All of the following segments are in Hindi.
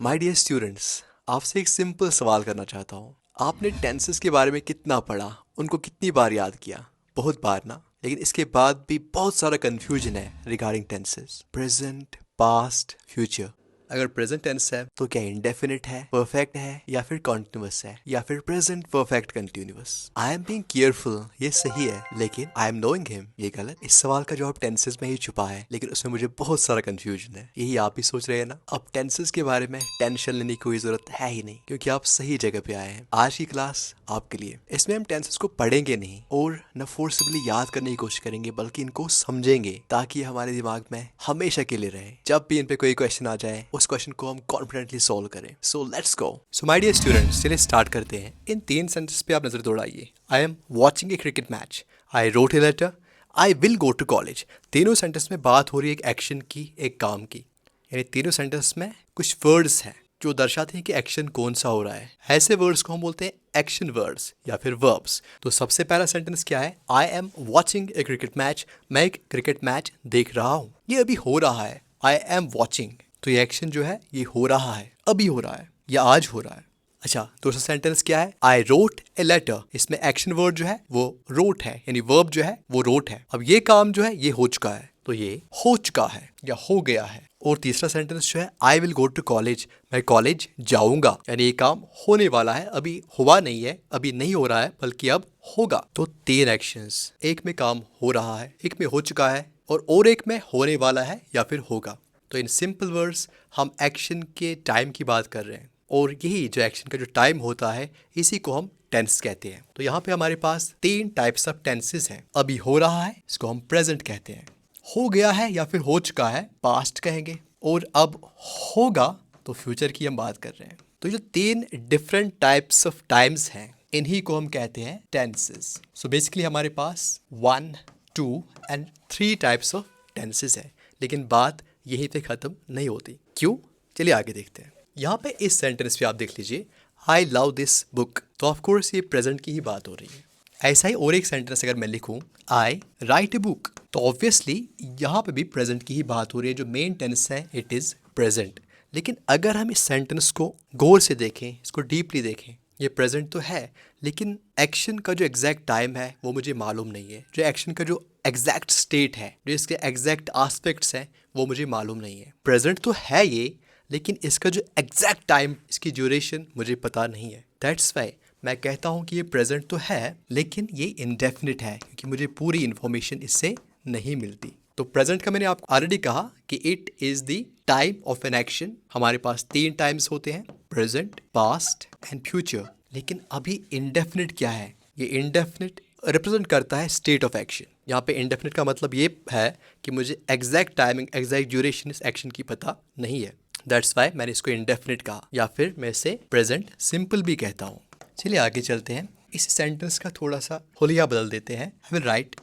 माय डियर स्टूडेंट्स, आपसे एक सिंपल सवाल करना चाहता हूँ। आपने टेंसेस के बारे में कितना पढ़ा, उनको कितनी बार याद किया? बहुत बार ना। लेकिन इसके बाद भी बहुत सारा कंफ्यूजन है regarding tenses, present, past, future. अगर प्रेजेंट टेंस है तो क्या इंडेफिनिट है, परफेक्ट है, या फिर कॉन्टिन्यूअस है, या फिर present perfect continuous? I am being careful, ये सही है, लेकिन आई एम नोइंग हिम, ये गलत। इस सवाल का जवाब टेंसेस में ही छुपा है, लेकिन उसमें मुझे बहुत सारा कंफ्यूजन है। यही आप भी सोच रहे हैं ना? अब टेंसेस के बारे में टेंशन लेने की कोई जरूरत है ही नहीं, क्योंकि आप सही जगह पे आए हैं। आज की क्लास आपके लिए। इसमें हम टेंसेस को पढ़ेंगे नहीं और न फोर्सबली याद करने की कोशिश करेंगे, बल्कि इनको समझेंगे ताकि हमारे दिमाग में हमेशा के लिए रहे। जब भी इन पे कोई क्वेश्चन आ जाए, उस क्वेश्चन को हम कॉन्फिडेंटली सॉल्व करें। So let's go. So my dear students, चलिए स्टार्ट करते हैं। इन 3 सेंटेंस पे आप नजर दौड़ाइए। I am watching a cricket match, I wrote a letter, I will go to college. तीनों सेंटेंस में बात हो रही है एक एक्शन की, एक काम की। यानी तीनों सेंटेंस में कुछ वर्ड्स हैं जो दर्शाते हैं कि एक्शन कौन सा हो रहा है। ऐसे वर्ड्स को हम बोलते हैं एक्शन वर्ड्स या फिर वर्ब्स। तो सबसे पहला सेंटेंस क्या है? I am watching a cricket match. मैं एक क्रिकेट मैच देख रहा हूँ। ये अभी हो रहा है। आई एम वॉचिंग, तो ये एक्शन जो है ये हो रहा है, अभी हो रहा है या आज हो रहा है। अच्छा, दूसरा सेंटेंस क्या है? I wrote a letter. इसमें एक्शन वर्ड जो है वो रोट है, यानी वर्ब जो है वो रोट है। अब ये काम जो है ये हो चुका है, तो ये हो चुका है या हो गया है। और तीसरा सेंटेंस जो है I will go to college. मैं कॉलेज जाऊंगा, यानी ये काम होने वाला है, अभी हुआ नहीं है, अभी नहीं हो रहा है, बल्कि अब होगा। तो 3 एक्शंस, एक में काम हो रहा है, एक में हो चुका है, और एक में होने वाला है या फिर होगा। तो इन सिंपल वर्ड्स हम एक्शन के टाइम की बात कर रहे हैं, और यही जो एक्शन का जो टाइम होता है इसी को हम टेंस कहते हैं। तो यहाँ पे हमारे पास 3 टाइप्स ऑफ टेंसेस हैं। अभी हो रहा है, इसको हम प्रेजेंट कहते हैं। हो गया है या फिर हो चुका है, पास्ट कहेंगे। और अब होगा, तो फ्यूचर की हम बात कर रहे हैं। तो जो 3 डिफरेंट टाइप्स ऑफ टाइम्स हैं, इन्हीं को हम कहते हैं टेंसेस। सो बेसिकली हमारे पास 1, 2 एंड 3 टाइप्स ऑफ टेंसेस है। लेकिन बात यहीं पे ख़त्म नहीं होती। क्यों? चलिए आगे देखते हैं। यहाँ पे इस सेंटेंस पे आप देख लीजिए, आई लव दिस बुक। तो ऑफकोर्स ये प्रेजेंट की ही बात हो रही है। ऐसा ही और एक सेंटेंस अगर मैं लिखूं, आई राइट ए बुक, तो ऑब्वियसली यहाँ पे भी प्रेजेंट की ही बात हो रही है। जो मेन टेंस है इट इज़ प्रेजेंट। लेकिन अगर हम इस सेंटेंस को गौर से देखें, इसको डीपली देखें, ये प्रेजेंट तो है, लेकिन एक्शन का जो एग्जैक्ट टाइम है वो मुझे मालूम नहीं है। जो एक्शन का जो एग्जैक्ट स्टेट है, जो इसके एग्जैक्ट आस्पेक्ट्स हैं, वो मुझे मालूम नहीं है। प्रेजेंट तो है ये, लेकिन इसका जो एग्जैक्ट टाइम, इसकी ड्यूरेशन मुझे पता नहीं है। दैट्स वाई मैं कहता हूँ कि ये प्रेजेंट तो है, लेकिन ये इंडेफिनिट है, क्योंकि मुझे पूरी इन्फॉर्मेशन इससे नहीं मिलती। तो प्रेजेंट का मैंने आपको ऑलरेडी कहा कि it is the time of an action. हमारे पास 3 टाइम्स होते हैं, प्रेजेंट, पास्ट एंड फ्यूचर। लेकिन अभी इंडेफिनिट क्या है? ये इंडेफिनिट रिप्रेजेंट करता है स्टेट ऑफ एक्शन। यहाँ पे इंडेफिनिट का मतलब ये है कि मुझे एग्जैक्ट टाइमिंग, एग्जैक्ट ड्यूरेशन इस एक्शन की पता नहीं है। दैट्स वाई मैंने इसको इंडेफिनिट कहा, या फिर मैं इसे प्रेजेंट सिंपल भी कहता हूँ। चलिए आगे चलते हैं। इस सेंटेंस का थोड़ा सा होलिया बदल देते हैं। I will write,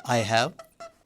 I have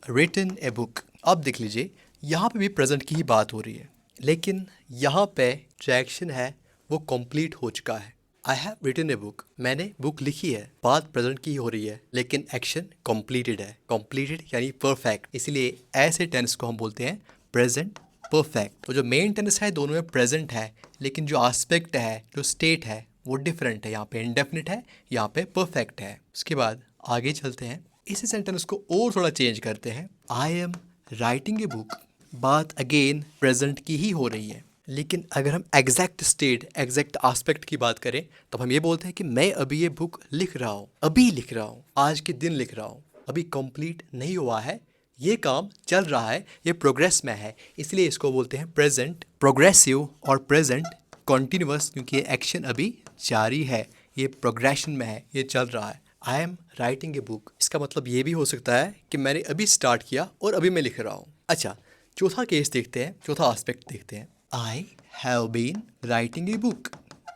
written a book. अब देख लीजिए, यहाँ पे भी प्रेजेंट की ही बात हो रही है, लेकिन यहाँ पे जो एक्शन है वो कंप्लीट हो चुका है। I have written a book, मैंने बुक लिखी है, बात प्रेजेंट की हो रही है, लेकिन एक्शन कंप्लीटेड है। कंप्लीटेड यानी परफेक्ट, इसलिए ऐसे टेंस को हम बोलते हैं प्रेजेंट परफेक्ट। तो जो मेन टेंस है दोनों में प्रेजेंट है, लेकिन जो आस्पेक्ट है, जो स्टेट है, वो डिफरेंट है। यहाँ पे इंडेफिनिट है, यहाँ पे परफेक्ट है। उसके बाद आगे चलते हैं। इसी सेंटेंस को और थोड़ा चेंज करते हैं। I am writing a book, बात अगेन प्रेजेंट की ही हो रही है, लेकिन अगर हम एग्जैक्ट स्टेट, एग्जैक्ट आस्पेक्ट की बात करें, तब हम ये बोलते हैं कि मैं अभी ये बुक लिख रहा हूँ, अभी लिख रहा हूँ, आज के दिन लिख रहा हूँ, अभी कंप्लीट नहीं हुआ है, ये काम चल रहा है, ये प्रोग्रेस में है। इसलिए इसको बोलते हैं प्रेजेंट प्रोग्रेसिव और प्रेजेंट कॉन्टिन्यूअस, क्योंकि ये एक्शन अभी जारी है, ये प्रोग्रेशन में है, ये चल रहा है। I am writing a book, इसका मतलब ये भी हो सकता है कि मैंने अभी स्टार्ट किया और अभी मैं लिख रहा हूँ। अच्छा, चौथा केस देखते हैं, चौथा एस्पेक्ट देखते हैं। I have been writing a book,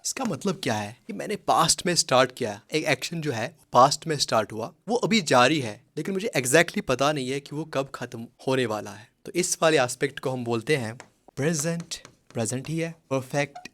इसका मतलब क्या है कि मैंने पास्ट में स्टार्ट किया। एक एक्शन जो है पास्ट में स्टार्ट हुआ, वो अभी जारी है, लेकिन मुझे एग्जैक्टली पता नहीं है कि वो कब खत्म होने वाला है। तो इस वाले एस्पेक्ट को हम बोलते हैं प्रेजेंट। प्रेजेंट ही है, परफेक्ट,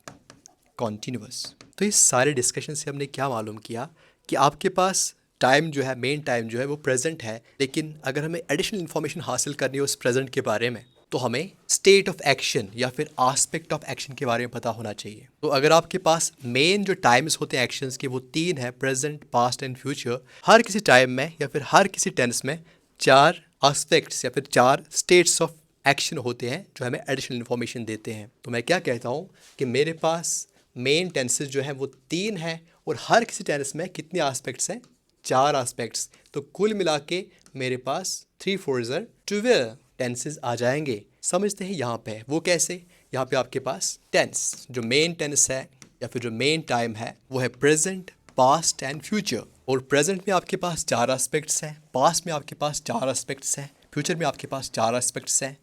कॉन्टिन्यूअस। तो इस सारे डिस्कशन से हमने क्या मालूम किया कि आपके पास टाइम जो है, मेन टाइम जो है वो प्रेजेंट है, लेकिन अगर हमें एडिशनल इन्फॉर्मेशन हासिल करनी हो उस प्रेजेंट के बारे में, तो हमें स्टेट ऑफ एक्शन या फिर आस्पेक्ट ऑफ एक्शन के बारे में पता होना चाहिए। तो अगर आपके पास मेन जो टाइम्स होते हैं एक्शंस के वो तीन है, प्रेजेंट, पास्ट एंड फ्यूचर, हर किसी टाइम में या फिर हर किसी टेंस में चार आस्पेक्ट्स या फिर चार स्टेट्स ऑफ एक्शन होते हैं जो हमें एडिशनल इन्फॉर्मेशन देते हैं। तो मैं क्या कहता हूँ कि मेरे पास मेन टेंसेस जो हैं वो तीन हैं और हर किसी टेंस में कितने आस्पेक्ट्स हैं, चार आस्पेक्ट्स। तो कुल मिला के मेरे पास 3 4 12 टेंसेस आ जाएंगे। समझते हैं यहाँ पे वो कैसे। यहाँ पे आपके पास टेंस जो मेन टेंस है या फिर जो मेन टाइम है वो है प्रेजेंट, पास्ट एंड फ्यूचर। और प्रेजेंट में आपके पास चार एस्पेक्ट्स हैं, पास्ट में आपके पास चार एस्पेक्ट्स हैं, फ्यूचर में आपके पास चार एस्पेक्ट्स हैं।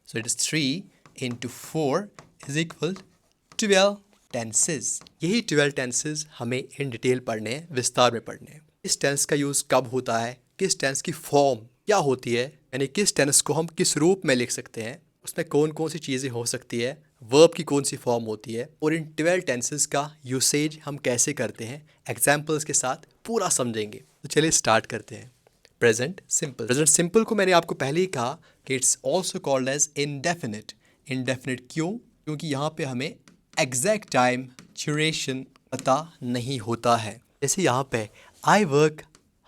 सो it is 3 into 4 is equal 12 tenses. यही 12 टेंसेस हमें इन डिटेल पढ़ने हैं, विस्तार में पढ़ने हैं। इस टेंस का यूज़ कब होता है, किस टेंस की फॉर्म क्या होती है, यानी किस टेंस को हम किस रूप में लिख सकते हैं, उसमें कौन कौन सी चीज़ें हो सकती है, वर्ब की कौन सी फॉर्म होती है, और इन 12 टेंसेस का यूसेज हम कैसे करते हैं, एग्जाम्पल्स के साथ पूरा समझेंगे। तो चलिए स्टार्ट करते हैं। Present simple. प्रेजेंट सिंपल को मैंने आपको पहले ही कहा कि it's also called as indefinite. Indefinite क्यों? क्योंकि यहाँ पे हमें एग्जैक्ट टाइम ड्यूरेशन पता नहीं होता है। जैसे यहाँ पे I work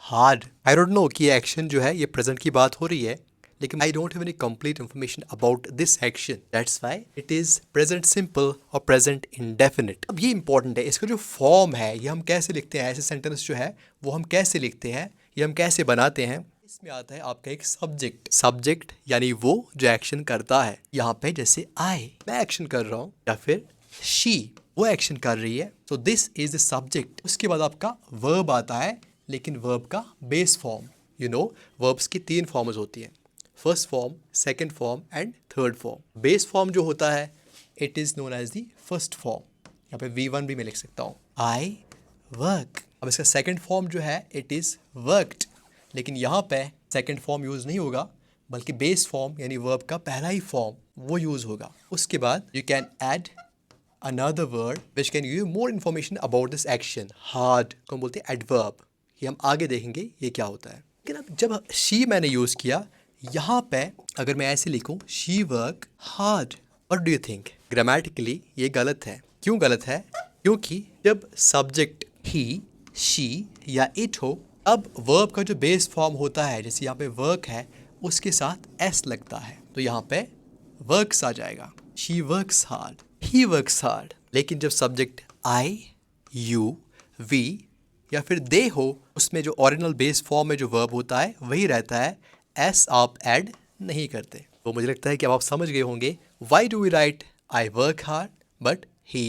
hard, I don't know कि ये एक्शन जो है ये प्रेजेंट की बात हो रही है, लेकिन I don't have any complete information about this action, that's why it is present simple और प्रेजेंट इंडेफिनिट। अब ये इंपॉर्टेंट है, इसका जो फॉर्म है ये हम कैसे लिखते हैं, ऐसे सेंटेंस जो है वो हम कैसे लिखते हैं, ये हम कैसे बनाते हैं। इसमें आता है आपका एक सब्जेक्ट। सब्जेक्ट यानी वो जो एक्शन करता है। यहाँ पे जैसे आई, मैं एक्शन कर रहा हूँ, या फिर शी, वो एक्शन कर रही है। So this is the subject. उसके बाद आपका वर्ब आता है, लेकिन वर्ब का base form. You know verbs की 3 फॉर्म्स होती हैं, first form, second form and third form. Base form जो होता है it is known as the first form. यहाँ पे V1 भी मैं लिख सकता हूँ, आई वर्क। अब इसका सेकेंड फॉर्म जो है इट इज़ वर्कड, लेकिन यहाँ पे सेकेंड फॉर्म यूज़ नहीं होगा, बल्कि बेस फॉर्म यानी वर्ब का पहला ही फॉर्म वो यूज़ होगा। उसके बाद you can add another word which can give you more information about this action. Hard को हम बोलते हैं adverb। ये हम आगे देखेंगे ये क्या होता है। लेकिन अब जब she मैंने यूज़ किया, यहाँ पे अगर मैं ऐसे लिखूँ she work hard, what do you think? Grammatically ये गलत है। क्यों गलत है? क्योंकि जब सब्जेक्ट he, she या it हो, अब वर्ब का जो बेस फॉर्म होता है, जैसे यहाँ पे वर्क है उसके साथ s लगता है, तो यहाँ पे वर्क्स आ जाएगा। she works hard, he works hard। लेकिन जब सब्जेक्ट I, you, we या फिर they हो, उसमें जो ओरिजिनल बेस फॉर्म में जो वर्ब होता है वही रहता है, s आप ऐड नहीं करते। तो मुझे लगता है कि अब आप समझ गए होंगे why do we write I work hard but he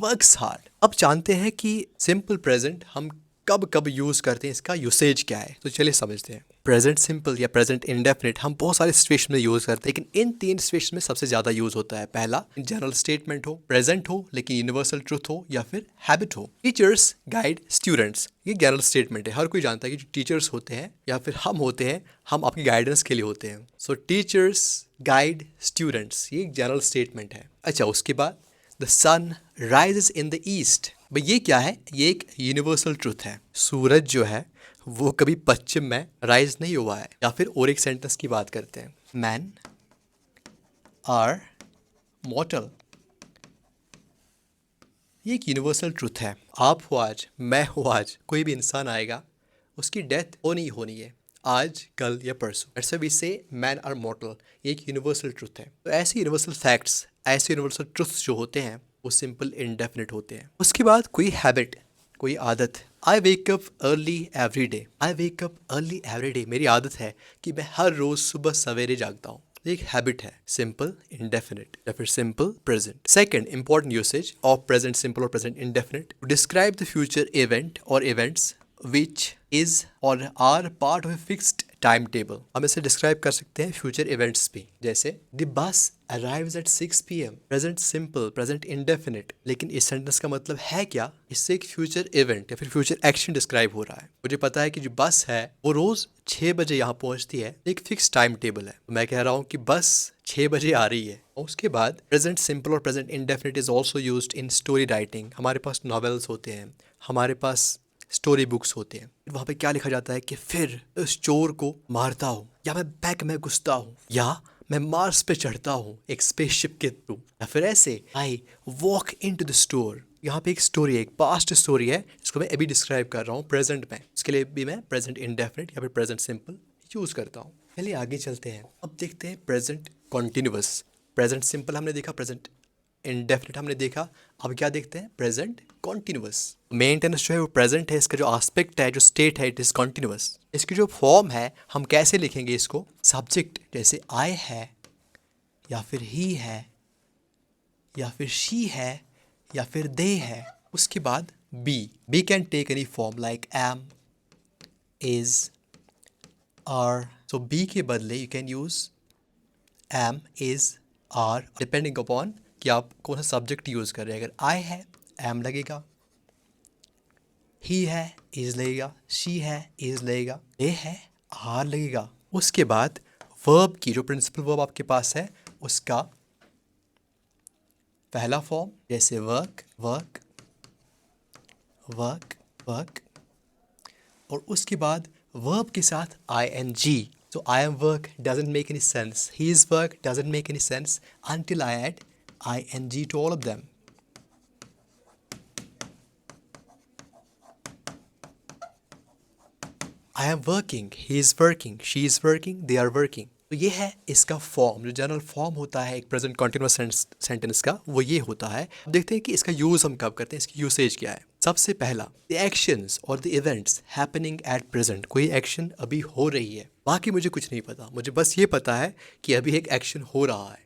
works hard। अब जानते हैं कि सिंपल प्रेजेंट हम कब कब यूज़ करते हैं, इसका यूसेज क्या है। तो चलिए समझते हैं। प्रेजेंट सिंपल या प्रेजेंट इंडेफिनिट हम बहुत सारे सिचुएशन में यूज़ करते हैं, लेकिन इन 3 सिचुएशन में सबसे ज़्यादा यूज़ होता है। पहला, जनरल स्टेटमेंट हो, प्रेजेंट हो लेकिन यूनिवर्सल ट्रुथ हो, या फिर हैबिट हो। टीचर्स गाइड स्टूडेंट्स, ये जनरल स्टेटमेंट है। हर कोई जानता है कि जो टीचर्स होते हैं या फिर हम होते हैं, हम आपकी गाइडेंस के लिए होते हैं। सो टीचर्स गाइड स्टूडेंट्स, ये एक जनरल स्टेटमेंट है। अच्छा, उसके बाद the sun rises in the east, भाई ये क्या है? ये एक यूनिवर्सल ट्रुथ है। सूरज जो है वो कभी पश्चिम में राइज नहीं हुआ है। या फिर और एक सेंटेंस की बात करते हैं, मैन आर मॉर्टल, ये एक यूनिवर्सल ट्रुथ है। आप हो आज, मैं हो आज, कोई भी इंसान आएगा उसकी डेथ होनी ही होनी है, आज, कल या परसों। ऐसे भी से मैन आर मॉर्टल, ये एक यूनिवर्सल ट्रुथ है। तो ऐसे यूनिवर्सल फैक्ट्स, ऐसे यूनिवर्सल ट्रुथ्स जो होते हैं वो सिंपल इंडेफिनिट होते हैं। उसके बाद कोई हैबिट, कोई आदत। I wake up early every day, I wake up early every day, मेरी आदत है कि मैं हर रोज सुबह सवेरे जागता हूँ, एक हैबिट है। सिंपल इंडेफिनिट या फिर simple present. Second important usage of present simple और present indefinite, describe the future event और इवेंट्स विच इज और are part of a fixed time table. हम इसे डिस्क्राइब कर सकते हैं फ्यूचर इवेंट्स भी, जैसे the bus arrives eight 6 PM, present simple, present indefinite. लेकिन इस सेंटेंस का मतलब है क्या? इससे एक फ्यूचर इवेंट या फिर फ्यूचर एक्शन डिस्क्राइब हो रहा है। मुझे पता है कि जो बस है वो रोज 6 बजे यहाँ पहुंचती है, एक फिक्स टाइम टेबल है। मैं कह रहा हूँ कि बस 6 बजे आ रही है। और उसके बाद प्रेजेंट सिंपल और present indefinite is also used in story writing. हमारे पास नॉवेल्स होते हैं, हमारे पास स्टोरी बुक्स होते हैं, वहाँ पे क्या लिखा जाता है कि फिर उस चोर को मारता हूँ, या मैं बैंक में घुसता हूँ, या मैं मार्स पे चढ़ता हूँ एक स्पेसशिप के थ्रू, या फिर ऐसे I walk in to the store. यहाँ पे एक स्टोरी है, एक पास्ट स्टोरी है जिसको मैं अभी डिस्क्राइब कर रहा हूँ प्रेजेंट में, इसके लिए भी मैं प्रेजेंट इंडेफिनिट या फिर प्रेजेंट सिंपल यूज करता हूँ। चलिए आगे चलते हैं, अब देखते हैं प्रेजेंट कॉन्टिन्यूअस। प्रेजेंट सिंपल हमने देखा, प्रेजेंट इंडेफिनिट हमने देखा, अब क्या देखते हैं प्रेजेंट कॉन्टिन्यूअस। मेन टेंस जो है वो प्रेजेंट है, इसका जो एस्पेक्ट है, जो स्टेट है, इट इज कॉन्टिन्यूअस। इसकी जो फॉर्म है हम कैसे लिखेंगे इसको, सब्जेक्ट जैसे आई है या फिर ही है या फिर शी है या फिर दे है, उसके बाद be can take any form like am, is, are. So be के बदले you can use am, is, are, depending upon कि आप कौन सा सब्जेक्ट यूज कर रहे हैं। अगर आई है एम लगेगा, ही है इज लगेगा, शी है इज लगेगा, दे है आर लगेगा। उसके बाद वर्ब की जो प्रिंसिपल वर्ब आपके पास है उसका पहला फॉर्म जैसे वर्क, वर्क, वर्क, वर्क, और उसके बाद वर्ब के साथ I N G. So I am work doesn't make any sense. His work doesn't make any sense until I add ing to all of them. I am working, he is working, she is working, they are working. तो ये है इसका फॉर्म, जो जनरल फॉर्म होता है एक प्रेजेंट कॉन्टिन्यूअस सेंटेंस का, वो ये होता है। अब देखते हैं कि इसका यूज़ हम कब करते हैं, इसकी यूसेज क्या है। सबसे पहला, द एक्शंस और the events happening at present. कोई एक्शन अभी हो रही है, बाकी मुझे कुछ नहीं पता, मुझे बस ये पता है कि अभी एक एक्शन हो रहा है,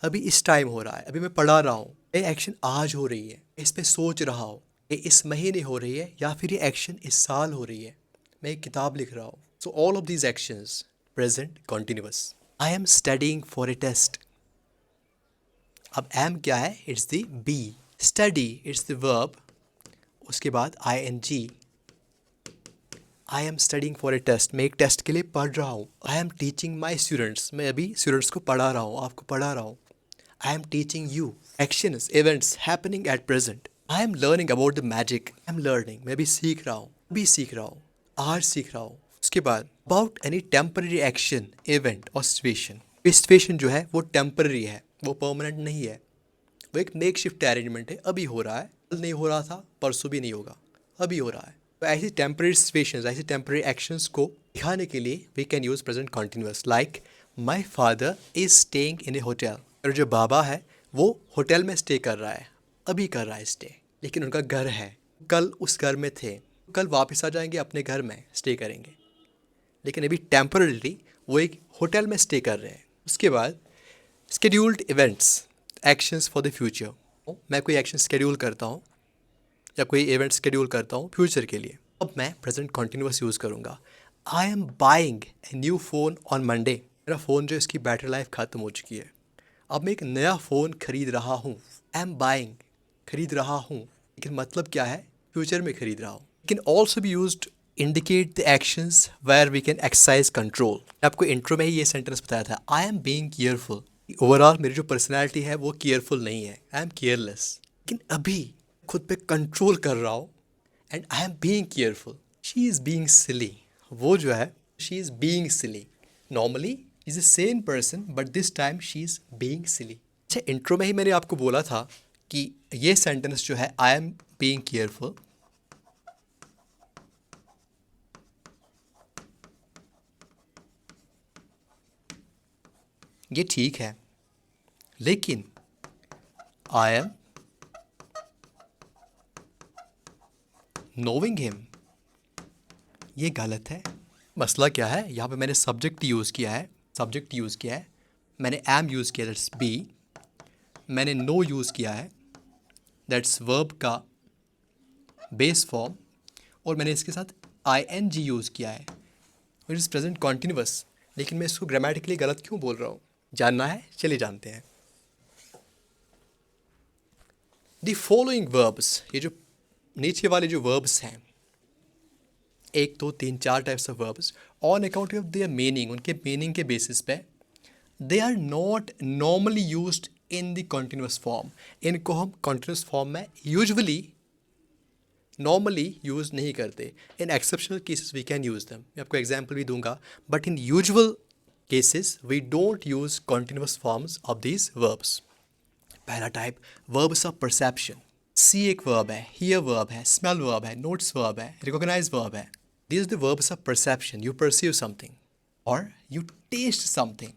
अभी इस टाइम हो रहा है, अभी मैं पढ़ा रहा हूँ, ये एक्शन आज हो रही है, इस पे सोच रहा हूँ, ये इस महीने हो रही है, या फिर ये एक्शन इस साल हो रही है, मैं एक किताब लिख रहा हूँ। So all of these actions present continuous. I am studying for a test. अब एम क्या है, it's the be, study it's the verb, उसके बाद I N G. I am studying for a test, मैं एक टेस्ट के लिए पढ़ रहा हूँ। I am teaching my students, मैं अभी स्टूडेंट्स को पढ़ा रहा हूँ, आपको पढ़ा रहा हूँ। I am teaching you. Actions events happening at present. I am learning about the magic, I am learning, मैं भी सीख रहा हूँ, अभी सीख रहा हूँ, आज सीख रहा हूँ। उसके बाद about any temporary action, event और सिचुएशन। सिचुएशन जो है वो टेम्पररी है, वो परमानेंट नहीं है, वो एक मेक शिफ्ट अरेंजमेंट है, अभी हो रहा है, कल नहीं हो रहा था, परसों भी नहीं होगा, अभी हो रहा है। तो ऐसी टेम्पररी सिचुएशंस, ऐसी टेम्पररी एक्शंस को दिखाने के लिए we can use present continuous. Like my father is staying in a hotel, और जो बाबा है वो होटल में स्टे कर रहा है, अभी कर रहा है स्टे, लेकिन उनका घर है, कल उस घर में थे, कल वापस आ जाएंगे अपने घर में स्टे करेंगे, लेकिन अभी टेम्पररी वो एक होटल में स्टे कर रहे हैं। उसके बाद scheduled events, actions for the future. मैं कोई एक्शन स्केड्यूल करता हूँ या कोई इवेंट स्केड्यूल करता हूँ फ्यूचर के लिए, अब मैं प्रेजेंट कॉन्टिन्यूअस यूज़ करूँगा। I am buying a new phone on Monday, मेरा फ़ोन जो इसकी बैटरी लाइफ ख़त्म हो चुकी है, अब मैं एक नया फ़ोन खरीद रहा हूँ। आई एम बाइंग, खरीद रहा हूँ, लेकिन मतलब क्या है, फ्यूचर में खरीद रहा हूँ। Can also be used indicate the actions where we can exercise control. आपको इंट्रो में ही ये सेंटेंस बताया था, I am being careful. Overall मेरी जो पर्सनैलिटी है वो केयरफुल नहीं है, आई एम केयरलेस, लेकिन अभी खुद पे कंट्रोल कर रहा हूँ and I am being careful. She is being silly, वो जो है she is being silly, normally is a same person but this time she is being silly. अच्छा, इंट्रो में ही मैंने आपको बोला था कि ये सेंटेंस जो है आई एम बीइंग केयरफुल, ये ठीक है, लेकिन आई एम नोइंग हिम, ये गलत है। मसला क्या है, यहाँ पे मैंने सब्जेक्ट यूज़ किया है, सब्जेक्ट यूज़ किया है, मैंने एम यूज़ किया, दैट्स बी, मैंने नो यूज़ किया है, दैट्स वर्ब का बेस फॉर्म, और मैंने इसके साथ आई एन जी यूज़ किया है, इट इज़ प्रेजेंट कॉन्टिन्यूअस। लेकिन मैं इसको ग्रामेटिकली गलत क्यों बोल रहा हूँ, जानना है, चलिए जानते हैं। द फॉलोइंग वर्ब्स, ये जो नीचे वाले जो वर्ब्स हैं, 1 2 3 4 types of verbs, on account of their meaning, उनके मीनिंग के बेसिस पे, they are not normally used in the continuous form. इनको हम कॉन्टिन्यूस फॉर्म में यूजुअली नॉर्मली यूज़ नहीं करते, in exceptional cases we can use them. मैं आपको एग्जाम्पल भी दूंगा, but in usual cases we don't use continuous forms of these verbs. पहला type verbs of perception. See एक verb है, hear verb है, smell verb है, notice verb है, recognize verb है. These are the verbs of perception. You perceive something or you taste something.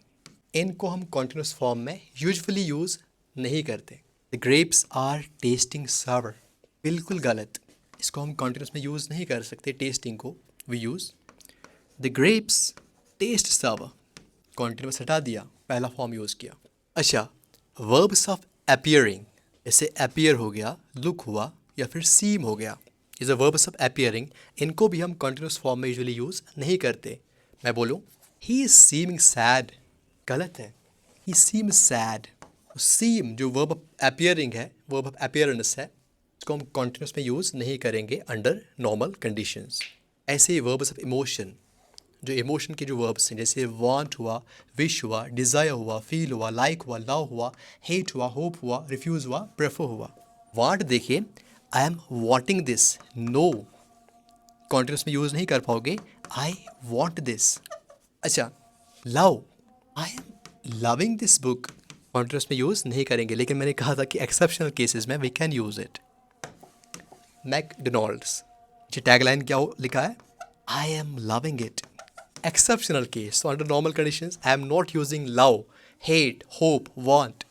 इनको हम continuous form में usually use नहीं करते. The grapes are tasting sour. बिल्कुल गलत. इसको हम continuous में use नहीं कर सकते. tasting को we use. The grapes taste sour. continuous हटा दिया, पहला फॉर्म यूज़ किया. अच्छा, verbs of appearing, जैसे appear हो गया, look हुआ या फिर seem हो गया. इस verbs of appearing, इनको भी हम continuous form में usually यूज़ नहीं करते. मैं बोलूँ he is seeming sad, गलत है. he seems sad. seem जो verb of appearing है, verb of appearance है, इसको हम continuous में यूज़ नहीं करेंगे under normal conditions. ऐसे ही verbs of emotion, जो इमोशन के जो वर्ब्स हैं, जैसे वांट हुआ, विश हुआ, डिज़ायर हुआ, फील हुआ, लाइक हुआ, लव हुआ, हेट हुआ, होप हुआ, रिफ्यूज़ हुआ, प्रेफर हुआ. वांट देखिए, I am wanting this, no continuous में यूज़ नहीं कर पाओगे, आई वांट दिस. अच्छा, love, I am loving this book, continuous में यूज़ नहीं करेंगे, लेकिन मैंने कहा था कि एक्सेप्शनल केसेस में we can use it. McDonald's, जी टैगलाइन क्या लिखा है, I am loving it. Exceptional case. So under normal conditions, I am not using love, hate, hope, want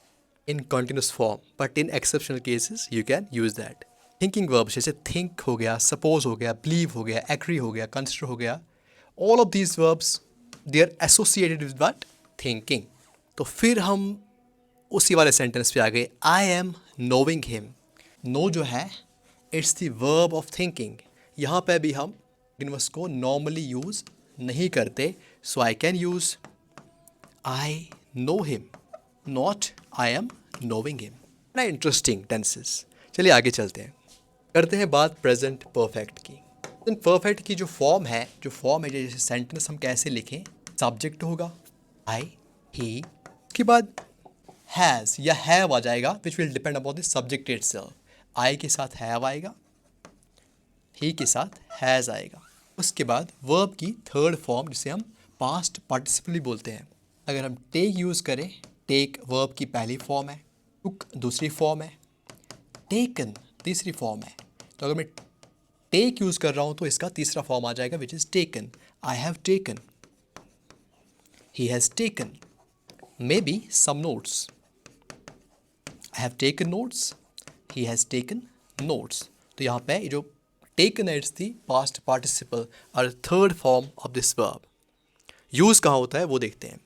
in continuous form. But in exceptional cases, you can use that. Thinking verbs जैसे think हो गया, suppose हो गया, believe हो गया, agree हो गया, consider हो गया. All of these verbs, they are associated with what? Thinking. तो फिर हम उसी वाले सेंटेंस पे आ गए. I am knowing him. Know जो है, it's the verb of thinking. यहाँ पे भी हम continuous को normally use नहीं करते. So I can use I know him, not I am knowing him. ना इंटरेस्टिंग टेंसेस. चलिए आगे चलते हैं, करते हैं बात प्रेजेंट परफेक्ट की. परफेक्ट की जो फॉर्म है जैसे सेंटेंस हम कैसे लिखें, सब्जेक्ट होगा आई, ही, उसके बाद हैज़ या हैव आ जाएगा, which will depend upon the subject itself. I के साथ हैव आएगा, ही के साथ हैज़ आएगा. उसके बाद वर्ब की थर्ड फॉर्म जिसे हम पास्ट पार्टिसिपल बोलते हैं. अगर हम टेक यूज़ करें, टेक वर्ब की पहली फॉर्म है, टुक दूसरी फॉर्म है, टेकन तीसरी फॉर्म है. तो अगर मैं टेक यूज़ कर रहा हूँ तो इसका तीसरा फॉर्म आ जाएगा which is taken. I have taken, he has taken, may be some notes. I have taken notes, he has taken notes. तो यहाँ पे जो taken is the past participle or third form of this verb. Use कहाँ होता है वो देखते हैं.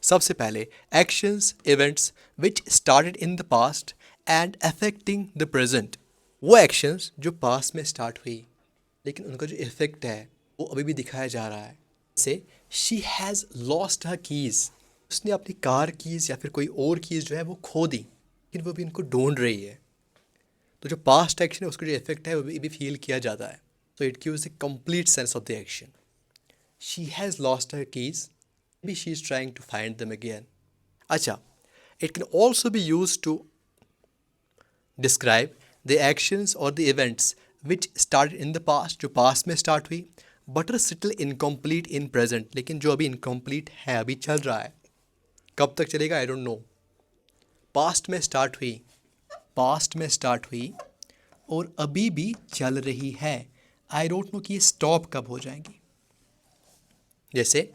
सबसे पहले actions, events which started in the past and affecting the present. वो actions जो past में start हुई लेकिन उनका जो effect है वो अभी भी दिखाया जा रहा है. जैसे she has lost her keys. उसने अपनी कार कीज़ या फिर कोई और कीज़ जो है वो खो दी, लेकिन वो भी इनको ढूंढ रही है. तो जो पास्ट एक्शन है उसका जो इफेक्ट है वो भी फील किया जाता है. तो it gives a complete sense of the action. She has lost her keys, may she is trying to find them again. अच्छा, it can also be use to describe the actions और the events which start in the past, जो पास्ट में स्टार्ट हुई but are still incomplete in present, लेकिन जो अभी इनकम्प्लीट है, अभी चल रहा है. कब तक चलेगा आई डोंट नो. पास्ट में स्टार्ट हुई और अभी भी चल रही है. आई डोंट नो कि ये स्टॉप कब हो जाएंगी. जैसे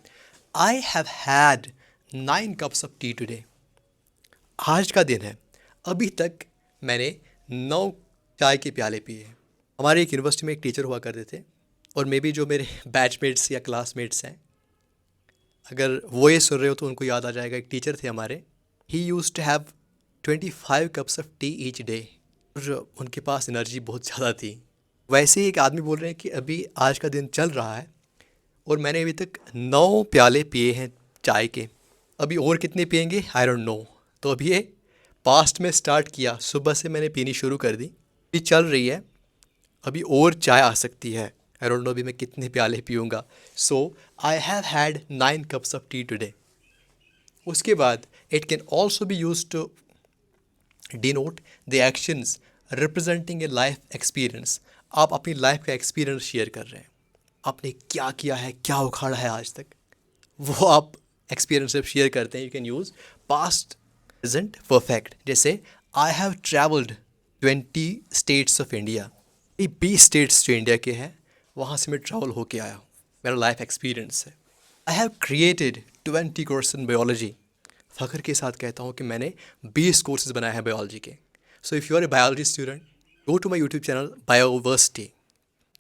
I have had 9 cups of tea today. आज का दिन है, अभी तक मैंने 9 चाय के प्याले पिए हैं. हमारे एक यूनिवर्सिटी में एक टीचर हुआ करते थे, और मे बी जो मेरे बैचमेट्स या क्लासमेट्स हैं, अगर वो ये सुन रहे हो तो उनको याद आ जाएगा. एक टीचर थे हमारे, he used to have 25 cups of tea each day. और उनके पास एनर्जी बहुत ज़्यादा थी. वैसे ही एक आदमी बोल रहे हैं कि अभी आज का दिन चल रहा है और मैंने अभी तक 9 प्याले पिए हैं चाय के, अभी और कितने पिएंगे आई डोंट नो. तो अभी ये पास्ट में स्टार्ट किया, सुबह से मैंने पीनी शुरू कर दी, अभी चल रही है, अभी और चाय आ सकती है, आई डोंट नो अभी मैं कितने प्याले पीऊँगा. So I have had 9 cups of tea today. उसके बाद it can also be use to denote the actions representing a life experience. आप अपनी लाइफ का एक्सपीरियंस शेयर कर रहे हैं, आपने क्या किया है, क्या उखाड़ा है आज तक, वो आप एक्सपीरियंस जब शेयर करते हैं, you can use past present perfect. जैसे I have travelled 20 states of India, ये 20 स्टेट्स जो इंडिया के हैं वहाँ से मैं ट्रैवल होके आया हूँ, मेरा लाइफ एक्सपीरियंस है। I have created 20 course in biology, फ़ख्र के साथ कहता हूँ कि मैंने 20 कोर्सेज बनाए हैं बायोलॉजी के। So if you are a biology student, go to my YouTube channel Bioversity,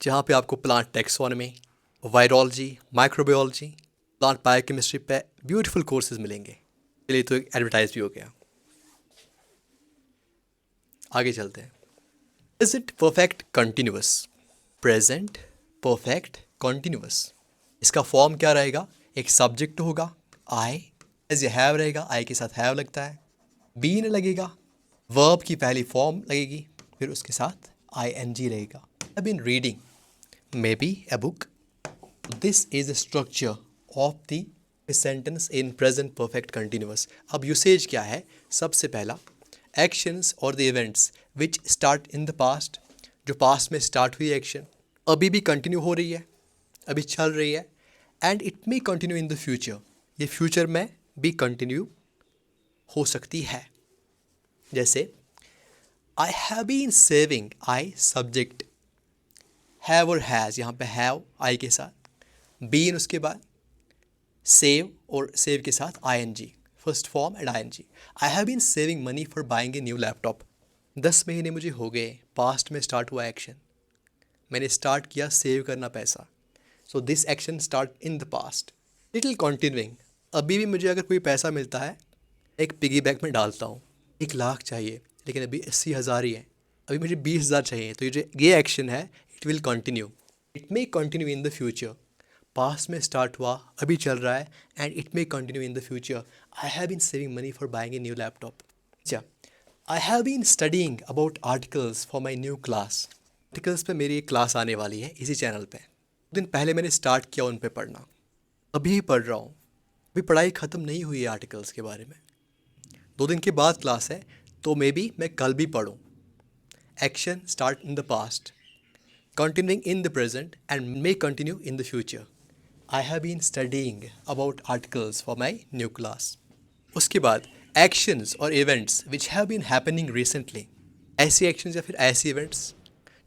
जहाँ पे आपको plant taxonomy, virology, microbiology, plant biochemistry पे ब्यूटीफुल कोर्सेज मिलेंगे। चलिए, तो एक एडवर्टाइज भी हो गया। आगे चलते हैं। Present perfect continuous, present perfect continuous, इसका फॉर्म क्या रहेगा? एक सब्जेक्ट होगा आई, एज ए हैव रहेगा, आई के साथ हैव लगता है, बीन लगेगा, वर्ब की पहली फॉर्म लगेगी, फिर उसके साथ आई एन जी रहेगा। I been reading may be a book, this is the structure of the sentence in present perfect continuous. अब यूसेज क्या है? सबसे पहला, एक्शंस और the events which start in the past, जो पास्ट में स्टार्ट हुई एक्शन अभी भी कंटिन्यू हो रही है, अभी चल रही है, and it may continue in the future, ये फ्यूचर में भी कंटिन्यू हो सकती है। जैसे I have been saving, I subject, have और हैज़, यहाँ पे हैव आई के साथ, बीन उसके बाद, सेव और सेव के साथ I N G, first form and I N G. I have been saving money for buying a new laptop, 10 महीने मुझे हो गए, पास्ट में स्टार्ट हुआ एक्शन, मैंने स्टार्ट किया सेव करना पैसा, so this action start in the past. Little continuing, अभी भी मुझे अगर कोई पैसा मिलता है एक पिगी बैंक में डालता हूँ, 1 लाख चाहिए लेकिन अभी 80,000 ही है, अभी मुझे 20,000 चाहिए, तो ये एक्शन है, it will continue, it may continue in the future. Past में स्टार्ट हुआ, अभी चल रहा है, and it may continue in the future. I have been saving money for buying a new laptop. अच्छा, I have been studying about articles for my new class, articles पे मेरी एक क्लास आने वाली है इसी चैनल पे, 2 दिन पहले मैंने स्टार्ट किया उन पे पढ़ना, अभी ही पढ़ रहा हूँ, अभी पढ़ाई ख़त्म नहीं हुई है आर्टिकल्स के बारे में, 2 दिन के बाद क्लास है, तो मे बी मैं कल भी पढ़ूँ। Action start in the past, continuing in the present and may continue in the future. I have been studying about articles for my new class. उसके बाद actions और events which have been happening recently. ऐसी actions या फिर ऐसी events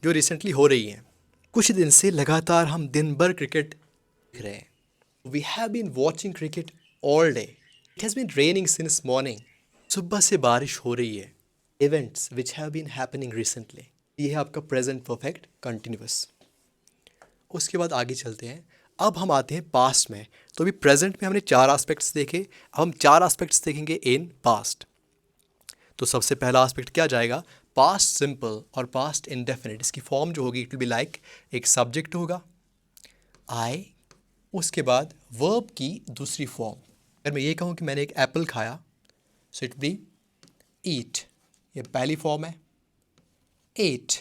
जो recently हो रही हैं। कुछ दिन से लगातार हम दिन भर क्रिकेट देख रहे हैं। We have been watching cricket all day. It has been raining since morning. सुबह से बारिश हो रही है। Events which have been happening recently. ये है आपका प्रेजेंट परफेक्ट कंटिन्यूअस। उसके बाद आगे चलते हैं, अब हम आते हैं पास्ट में। तो अभी प्रेजेंट में हमने 4 एस्पेक्ट्स देखे, अब हम 4 एस्पेक्ट्स देखेंगे इन पास्ट। तो सबसे पहला एस्पेक्ट क्या जाएगा? पास्ट सिंपल और पास्ट इंडेफिनिट। इसकी फॉर्म जो होगी इट विल बी लाइक, एक सब्जेक्ट होगा आई, उसके बाद वर्ब की दूसरी फॉर्म, अगर मैं ये कहूँ कि मैंने एक एप्पल खाया, सो इट बी ईट, ये पहली फॉर्म है, एट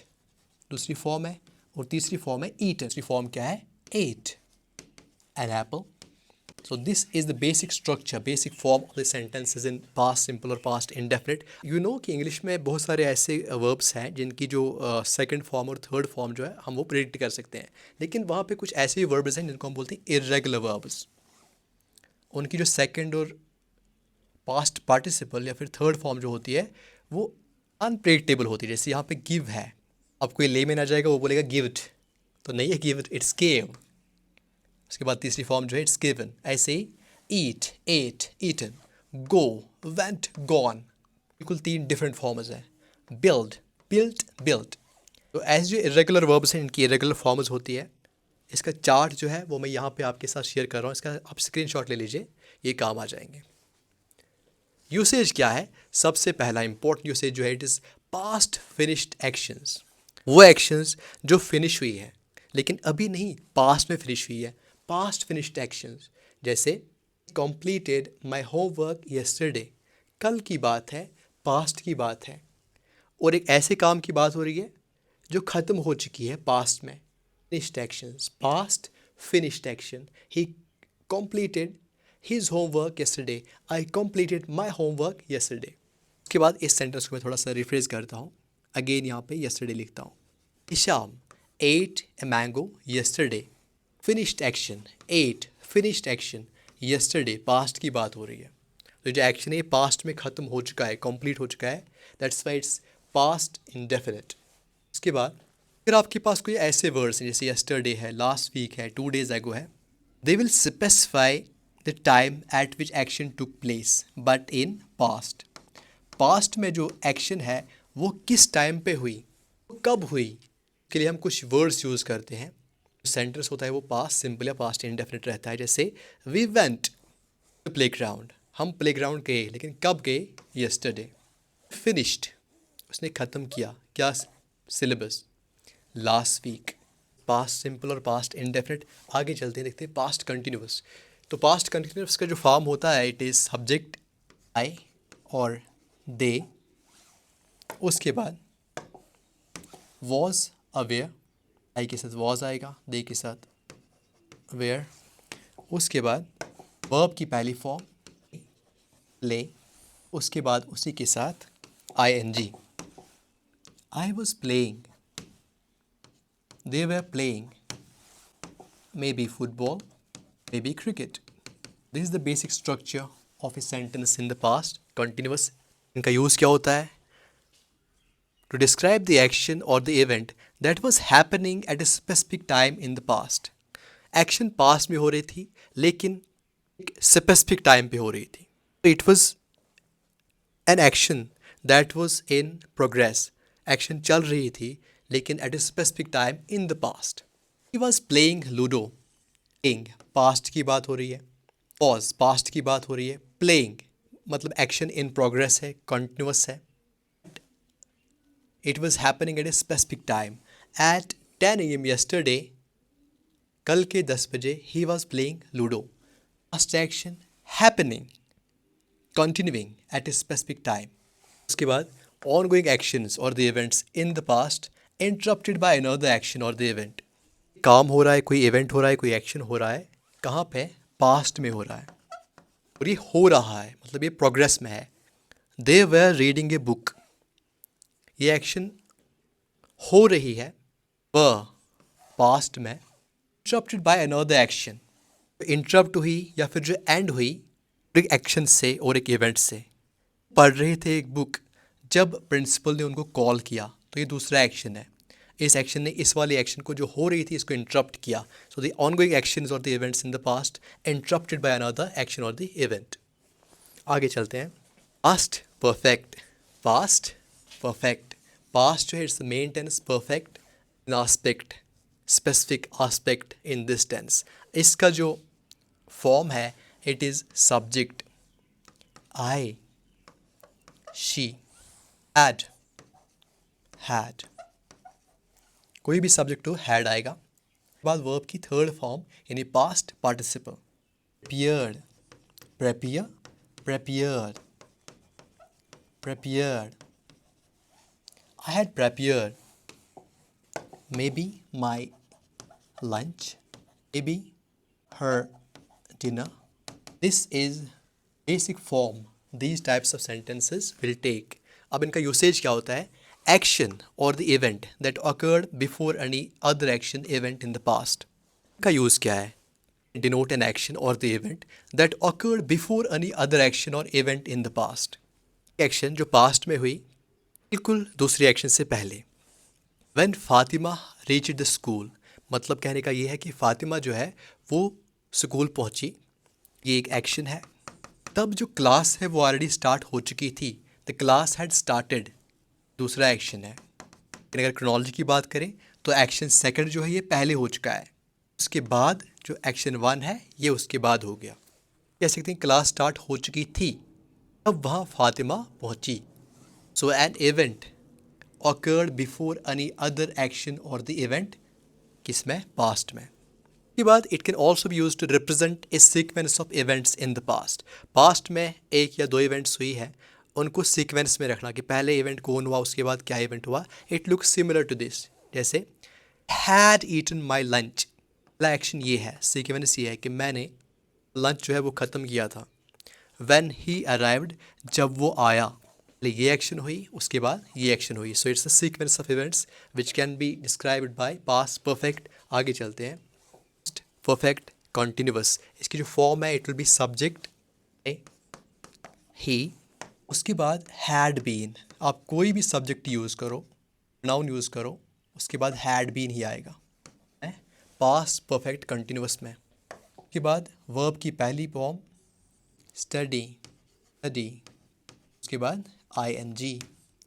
दूसरी फॉर्म है, और तीसरी फॉर्म है ईट, दूसरी फॉर्म क्या है? Ate an apple. So this is the basic structure, basic form of the sentences in past simple और पास्ट इंडेफिनिट। यू नो कि इंग्लिश में बहुत सारे ऐसे वर्ब्स हैं जिनकी जो सेकंड फॉर्म और थर्ड फॉर्म जो है हम वो प्रेडिक्ट कर सकते हैं, लेकिन वहाँ पे कुछ ऐसे वर्ब्स हैं जिनको हम बोलते हैं इर्रेगुलर वर्ब्स, उनकी जो सेकंड और पास्ट पार्टिसिपल या फिर थर्ड फॉर्म जो होती है वो अनप्रेडिक्टेबल होती है। जैसे यहाँ पे गिव है, अब कोई ले में ना जाएगा, वो बोलेगा गिव्ड, तो नहीं है गिव्ड, इट्स गेव। उसके बाद तीसरी फॉर्म जो है इट्स गिवन। ऐसे ही ईट, एट, ईटन, गो, वेंट, गॉन, बिल्कुल 3 डिफरेंट फॉर्म्स हैं। Build, built, built. तो ऐसे जो इरेगुलर वर्ब्स हैं इनकी इरेगुलर फॉर्म्स होती है। इसका चार्ट जो है वो मैं यहाँ पे आपके साथ शेयर कर रहा हूँ, इसका आप स्क्रीनशॉट ले लीजिए, ये काम आ जाएंगे। यूसेज क्या है? सबसे पहला इंपॉर्टेंट यूसेज जो है it is past finished actions, वो एक्शंस जो फिनिश हुई है लेकिन अभी नहीं, पास्ट में फिनिश हुई है, पास्ट फिनिश्ड एक्शंस। जैसे कंप्लीटेड माय होमवर्क यस्टरडे, कल की बात है, पास्ट की बात है, और एक ऐसे काम की बात हो रही है जो ख़त्म हो चुकी है पास्ट में। Finished actions, past finished action, he completed his homework yesterday, I completed my homework yesterday. उसके बाद इस सेंटेंस को मैं थोड़ा सा रिफ्रेश करता हूँ, अगेन यहाँ पे यस्टरडे लिखता हूँ। Hisham ate a mango yesterday, finished action, ate finished action yesterday past की बात हो रही है, तो जो एक्शन है ये पास्ट में ख़त्म हो चुका है, कंप्लीट हो चुका है, that's why its past indefinite. उसके बाद फिर आपके पास कोई ऐसे वर्ड्स हैं जैसे यस्टरडे है, लास्ट वीक है, 2 days ago है, they will specify the time eight which action took place but in past. Past में जो एक्शन है वो किस टाइम पे हुई, कब हुई, के लिए हम कुछ वर्ड्स यूज़ करते हैं। सेंटेंस होता है वो पास्ट सिंपल या पास्ट इंडेफिनिट रहता है। जैसे we went to playground, हम प्ले ग्राउंड गए, लेकिन कब गए, यस्टरडे। फिनिश्ड, उसने ख़त्म किया, क्या, syllabus, last week. Past simple और पास्ट इंडेफिनिट। आगे चलते हैं, देखते हैं पास्ट कंटिन्यूस। तो पास्ट कंटिन्यूस का जो फॉर्म होता है इट इज़ सब्जेक्ट आई और दे, उसके बाद वॉज अवेयर, आई के साथ वॉज आएगा, दे के साथ वेयर, उसके बाद वर्ब की पहली फॉर्म प्ले, उसके बाद उसी के साथ I N G. I was playing, they were playing, maybe football, maybe cricket. This is the basic structure of a sentence in the past continuous. इनका यूज़ क्या होता है, to describe the action or the event that was happening at a specific time in the past. Action past में हो रही थी लेकिन एक specific time पे हो रही थी. It was an action that was in progress. Action चल रही थी लेकिन at a specific time in the past. He was playing Ludo. Playing past की बात हो रही है, was past की बात हो रही है, playing मतलब action in progress है, continuous है. It was happening at a specific time. At 10 a.m. yesterday, कल के 10 बजे he was playing Ludo. Past action happening, continuing at a specific time. उसके बाद ongoing actions or the events in the past interrupted by another action or the event. काम हो रहा है, कोई इवेंट हो रहा है, कोई एक्शन हो रहा है, कहाँ पे, पास्ट में हो रहा है, और ये हो रहा है मतलब ये प्रोग्रेस में है. दे वर रीडिंग ए बुक, ये एक्शन हो रही है, व पास्ट में, interrupted by another action, interrupt हुई या फिर जो एंड हुई एक एक्शन से और एक इवेंट से. पढ़ रहे थे एक बुक, जब प्रिंसिपल ने उनको कॉल किया तो ये दूसरा एक्शन है. इस एक्शन ने इस वाले एक्शन को जो हो रही थी इसको इंटरप्ट किया. सो द ऑनगोइंग एक्शंस और the events in the past interrupted by another action और द इवेंट. आगे चलते हैं. Past perfect, past perfect, past जो है it's the main tense, perfect in aspect, specific aspect in this tense. इसका जो फॉर्म है it is subject I, she, had, had, कोई भी सब्जेक्ट हो हैड आएगा. बाद वर्ब की थर्ड फॉर्म यानी past participle, prepared, प्रेपियर, प्रेपियर्ड, प्रेपियर्ड. I had prepared maybe my lunch, maybe her dinner. This is basic form these types of sentences will take. अब इनका यूसेज क्या होता है, एक्शन और the event that occurred before any other action event in the past. का यूज़ क्या है, denote an action or the event that occurred before any other action or event in the past. Action जो पास्ट में हुई बिल्कुल दूसरी एक्शन से पहले. When Fatima reached the school, मतलब कहने का ये है कि फातिमा जो है वो स्कूल पहुंची, ये एक एक्शन है. तब जो क्लास है वो ऑलरेडी स्टार्ट हो चुकी थी, द क्लास हैड स्टार्टेड, दूसरा एक्शन है. लेकिन अगर क्रोनोलॉजी की बात करें तो एक्शन सेकंड जो है ये पहले हो चुका है, उसके बाद जो एक्शन वन है ये उसके बाद हो गया. कह सकते हैं क्लास स्टार्ट हो चुकी थी, अब वहाँ फातिमा पहुंची. So an event occurred before any other action or the event किसमें, past में. इसके बाद it can also be used to represent a sequence of events in the past. Past में एक या दो events हुई है, उनको sequence में रखना कि पहले event कौन हुआ उसके बाद क्या event हुआ. It looks similar to this. जैसे had eaten my lunch, पहला action ये है, sequence ये है कि मैंने lunch जो है वो ख़त्म किया था. When he arrived, जब वो आया, ये एक्शन हुई उसके बाद ये एक्शन हुई. So it's a sequence of events which can be described bye past perfect. आगे चलते हैं. परफेक्ट कंटिन्यूअस, इसकी जो फॉर्म है इट विल बी सब्जेक्ट ही, उसके बाद हैड बीन, आप कोई भी सब्जेक्ट यूज़ करो, नाउन यूज़ करो, उसके बाद हैड बीन ही आएगा पास्ट परफेक्ट कंटिन्यूअस में। उसके बाद वर्ब की पहली फॉर्म स्टडी, स्टडी, उसके बाद I N G,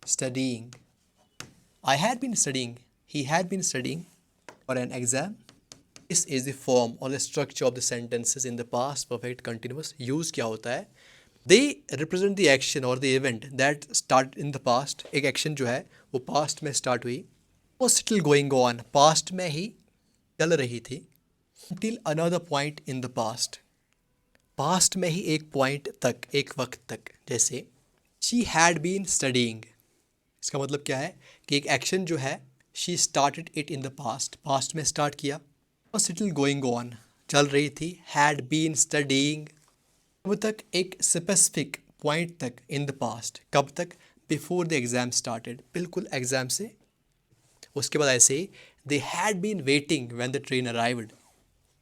studying, I had been studying, he had been studying for an exam. This is the form or the structure of the sentences in the past perfect continuous. Use क्या होता है? They represent the action or the event that start in the past. एक action जो है वो past में start हुई, वो still going on, past में ही चल रही थी till another point in the past. past में ही एक point तक, एक वक्त तक, जैसे she had been studying. इसका मतलब क्या है कि एक एक्शन जो है she started it in the past, past में स्टार्ट किया और स्टिल गोइंग ऑन, चल रही थी, हैड बीन स्टडीइंग, कब तक, एक स्पेसिफिक पॉइंट तक इन द पास्ट, कब तक, बिफोर द एग्ज़ाम स्टार्टेड, बिल्कुल एग्ज़ाम से। उसके बाद ऐसे ही they had been waiting when the train arrived.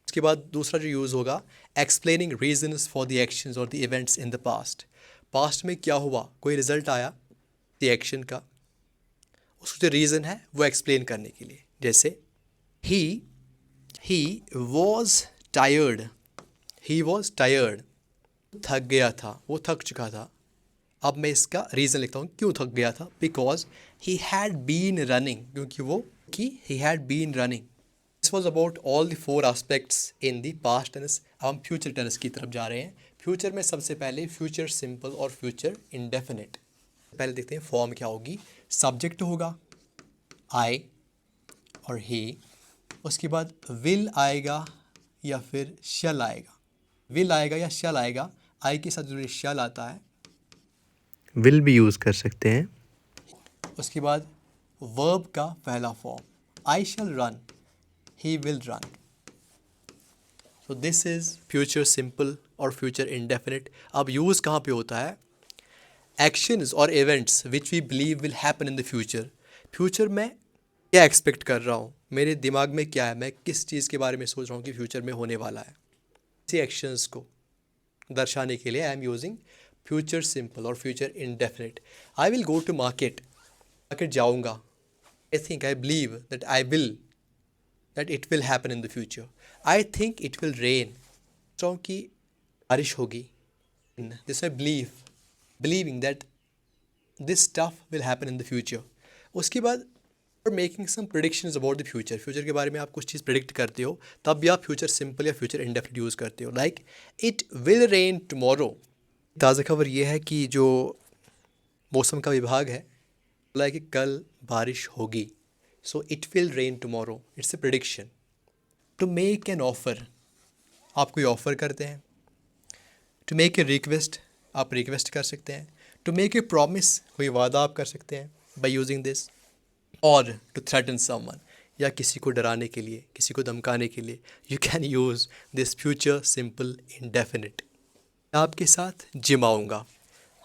उसके बाद दूसरा जो यूज़ होगा explaining reasons for the actions और the events in the past, past में क्या हुआ, कोई रिजल्ट आया द एक्शन का, उसका जो रीज़न है वो एक्सप्लेन करने के लिए, जैसे he was tired, he was tired, थक गया था, वो थक चुका था। अब मैं इसका रीज़न लिखता हूँ क्यों थक गया था, because he had been running, क्योंकि he had been running. This was about all the 4 aspects in the past tense. अब हम फ्यूचर टेंस की तरफ जा रहे हैं। फ्यूचर में सबसे पहले फ्यूचर सिंपल और फ्यूचर इंडेफिनिट। पहले देखते हैं फॉर्म क्या होगी। सब्जेक्ट होगा आई और ही, उसके बाद विल आएगा या फिर शल आएगा, विल आएगा या शल आएगा, आई के साथ जो शल आता है विल भी यूज़ कर सकते हैं। उसके बाद वर्ब का पहला form I shall run, he will run. So this is future simple और फ्यूचर इंडेफिनिट। अब यूज़ कहाँ पे होता है, एक्शंस और events which we believe will happen in the future. Future में क्या एक्सपेक्ट कर रहा हूँ, मेरे दिमाग में क्या है, मैं किस चीज़ के बारे में सोच रहा हूँ कि फ्यूचर में होने वाला है, इसी एक्शंस को दर्शाने के लिए I am using future simple और future indefinite. I will go to market, market जाऊँगा, I think, I believe that I will, that it will happen in the future. I think it will rain, सोच रहा हूँ कि बारिश होगी, this I believe, believing that this stuff will happen in the future. उसके बाद और making some predictions about the future, future के बारे में आप कुछ चीज़ प्रेडिक्ट करते हो, तब भी आप फ्यूचर सिंपल या फ्यूचर इंडेफिनिट यूज़ करते हो, like it will rain tomorrow. ताज़ा खबर ये है कि जो मौसम का विभाग है बोला है कि कल बारिश होगी, so it will rain tomorrow, it's a prediction. To make an offer, आप कोई ऑफ़र करते हैं। टू मेक ए रिक्वेस्ट, आप रिक्वेस्ट कर सकते हैं। टू मेक ए प्रॉमिस, कोई वादा आप कर सकते हैं बाई यूजिंग दिस। और टू थ्रेटन समवन, या किसी को डराने के लिए, किसी को धमकाने के लिए, you can use this future simple indefinite. आपके साथ जिम आऊँगा,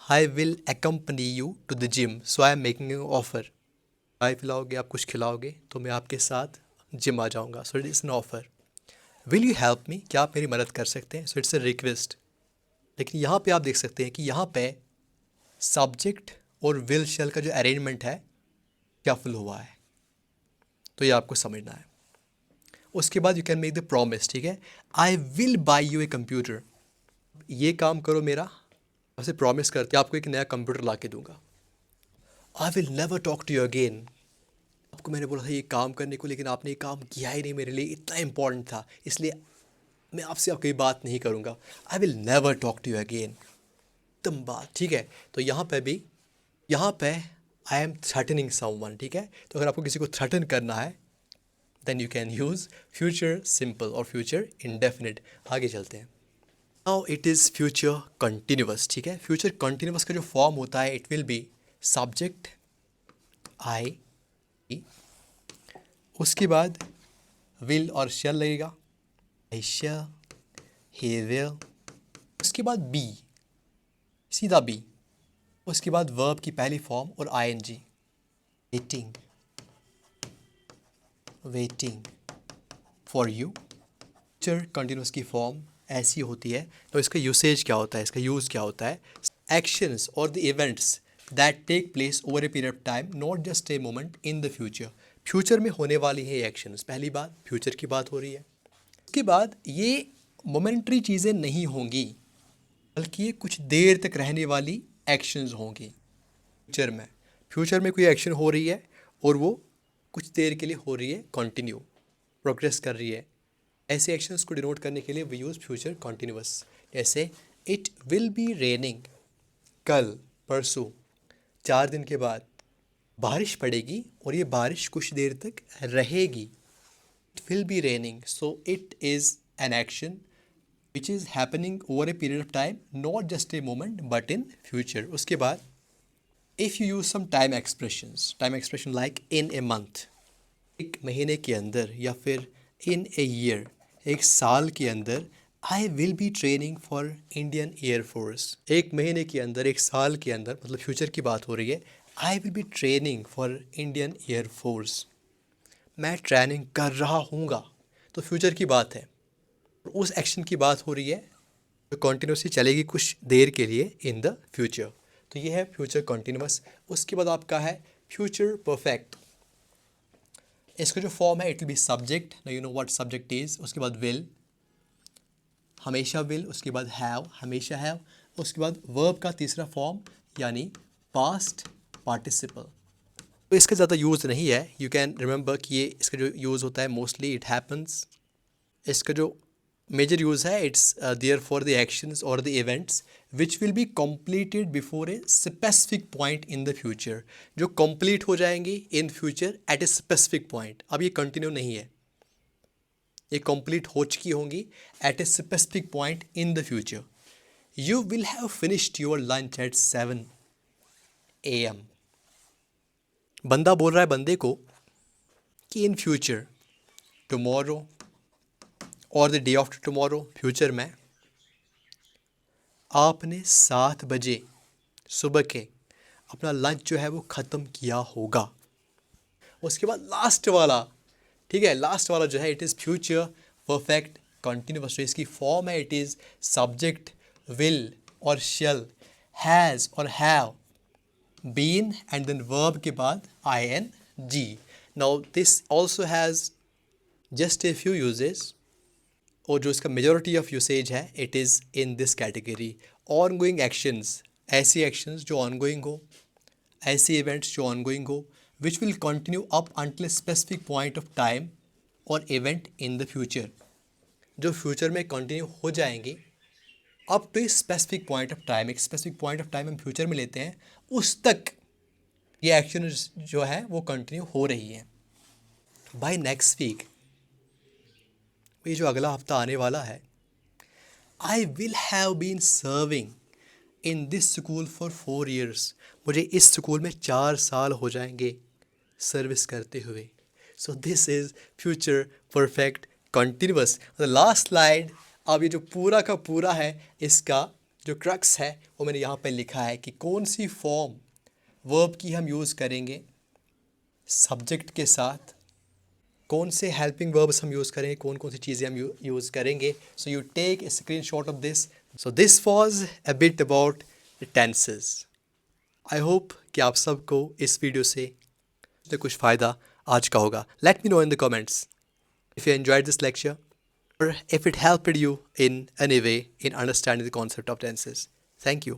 I will accompany you to the gym, so I am making an offer. चाय पिलाओगे, आप कुछ खिलाओगे तो मैं आपके साथ जिम आ जाऊँगा, सो it is N offer. Will you help me, क्या आप मेरी मदद कर सकते हैं, सो इट्स ए रिक्वेस्ट। लेकिन यहाँ पे आप देख सकते हैं कि यहाँ पे सब्जेक्ट और विल शेल का जो अरेंजमेंट है क्या फुल हुआ है, तो ये आपको समझना है। उसके बाद you can make the promise, ठीक है, I will by U a computer, ये काम करो मेरा, आपसे प्रॉमिस करके आपको एक नया कंप्यूटर ला के दूंगा। I will never talk to you again, आपको मैंने बोला था ये काम करने को, लेकिन आपने ये काम किया ही नहीं, मेरे लिए इतना इंपॉर्टेंट था, इसलिए मैं आपसे कोई बात नहीं करूँगा। I will never talk to you again, तुम बात, ठीक है। तो यहाँ पे भी, यहाँ पे आई एम थ्रेटनिंग समवन, ठीक है। तो अगर आपको किसी को थ्रेटन करना है then you can use future simple और फ्यूचर इंडेफिनिट। आगे चलते हैं। Now it is future continuous, ठीक है। फ्यूचर कंटिन्यूअस का जो फॉर्म होता है it will be subject I, उसके बाद विल और शैल लगेगा, आई शैल, ही विल, उसके बाद बी, सीधा बी, उसके बाद वर्ब की पहली फॉर्म और I N G, waiting, waiting for you, future continuous की फॉर्म ऐसी होती है, तो इसका यूसेज क्या होता है, इसका यूज़ क्या होता है? एक्शंस और the events that take place over a period of time, not just a moment in the future. Future में होने वाली है एक्शंस, पहली बात फ्यूचर की बात हो रही है। उसके बाद ये मोमेंट्री चीज़ें नहीं होंगी, बल्कि ये कुछ देर तक रहने वाली एक्शंस होंगी। फ्यूचर में कोई एक्शन हो रही है और वो कुछ देर के लिए हो रही है, कंटिन्यू प्रोग्रेस कर रही है। ऐसे एक्शंस को डिनोट करने के लिए वी यूज़ फ्यूचर कंटिन्यूअस। जैसे इट विल बी रेनिंग, कल परसों 4 दिन के बाद बारिश पड़ेगी और ये बारिश कुछ देर तक रहेगी। It will be raining, so it is an action which is happening over a period of time, not just a moment but in future. उसके बाद if you use some time expression like in a month, एक महीने के अंदर, या फिर इन ए ईयर, एक साल के अंदर, I will be training for Indian air force. एक महीने के अंदर, एक साल के अंदर, मतलब फ्यूचर की बात हो रही है, I will be training for Indian air force. मैं ट्रेनिंग कर रहा हूँगा, तो फ्यूचर की बात है। उस एक्शन की बात हो रही है जो कॉन्टीन्यूसली चलेगी कुछ देर के लिए इन द फ्यूचर। तो ये है फ्यूचर कॉन्टीन्यूअस। उसके बाद आपका है फ्यूचर परफेक्ट। इसका जो फॉर्म है, it will be subject, you know what subject is. उसके बाद विल, हमेशा विल। उसके बाद हैव, हमेशा हैव। उसके बाद वर्ब का तीसरा फॉर्म यानी पास्ट पार्टिसिपल। तो इसका ज़्यादा यूज़ नहीं है, यू कैन रिमेंबर कि ये इसका जो यूज़ होता है मोस्टली इट हैपन्स। इसका जो मेजर यूज़ है, it's there for the actions और the events which will be completed before a specific point in the future, जो कंप्लीट हो जाएंगी in future at a specific point. अब ये कंटिन्यू नहीं है, ये कंप्लीट हो चुकी होंगी at a specific point in the future. You will have finished your lunch at 7 AM। बंदा बोल रहा है बंदे को कि इन फ्यूचर, टुमारो और the day after tomorrow, future में आपने 7 बजे सुबह के अपना लंच जो है वो ख़त्म किया होगा। उसके बाद लास्ट वाला, ठीक है, लास्ट वाला जो है it is future perfect continuous. तो इसकी फॉर्म है, इट इज़ सब्जेक्ट विल और शैल, हैज़ और have, been and then verb के बाद ING। Now this also has just a few uses, और जो इसका मेजॉरिटी ऑफ यूसेज है it is in this category. Ongoing actions, ऐसी एक्शंस जो ऑन गोइंग हो, ऐसे इवेंट्स जो ऑन गोइंग हो, which will continue up until specific point of time और इवेंट इन द फ्यूचर, जो फ्यूचर में कंटिन्यू हो जाएंगी up to specific point of time. एक स्पेसिफिक पॉइंट ऑफ टाइम हम फ्यूचर में लेते हैं, उस तक ये एक्शन जो है वो कंटिन्यू हो रही है। बाय नेक्स्ट वीक, ये जो अगला हफ्ता आने वाला है, I will have been serving in this school for 4 years। मुझे इस स्कूल में 4 साल हो जाएंगे सर्विस करते हुए। So this is future perfect continuous. Last slide, अब ये जो पूरा का पूरा है, इसका जो क्रक्स है वो मैंने यहाँ पे लिखा है कि कौन सी फॉर्म वर्ब की हम यूज़ करेंगे सब्जेक्ट के साथ, कौन से हेल्पिंग वर्ब्स हम यूज़ करेंगे, कौन कौन सी चीज़ें हम यूज़ करेंगे। So you take a screen shot of this. So this was a bit about the tenses. I hope कि आप सबको इस वीडियो से कुछ फ़ायदा आज का होगा। Let me know in the comments if you enjoyed this lecture or if it helped you in any way in understanding the concept of tenses. Thank you.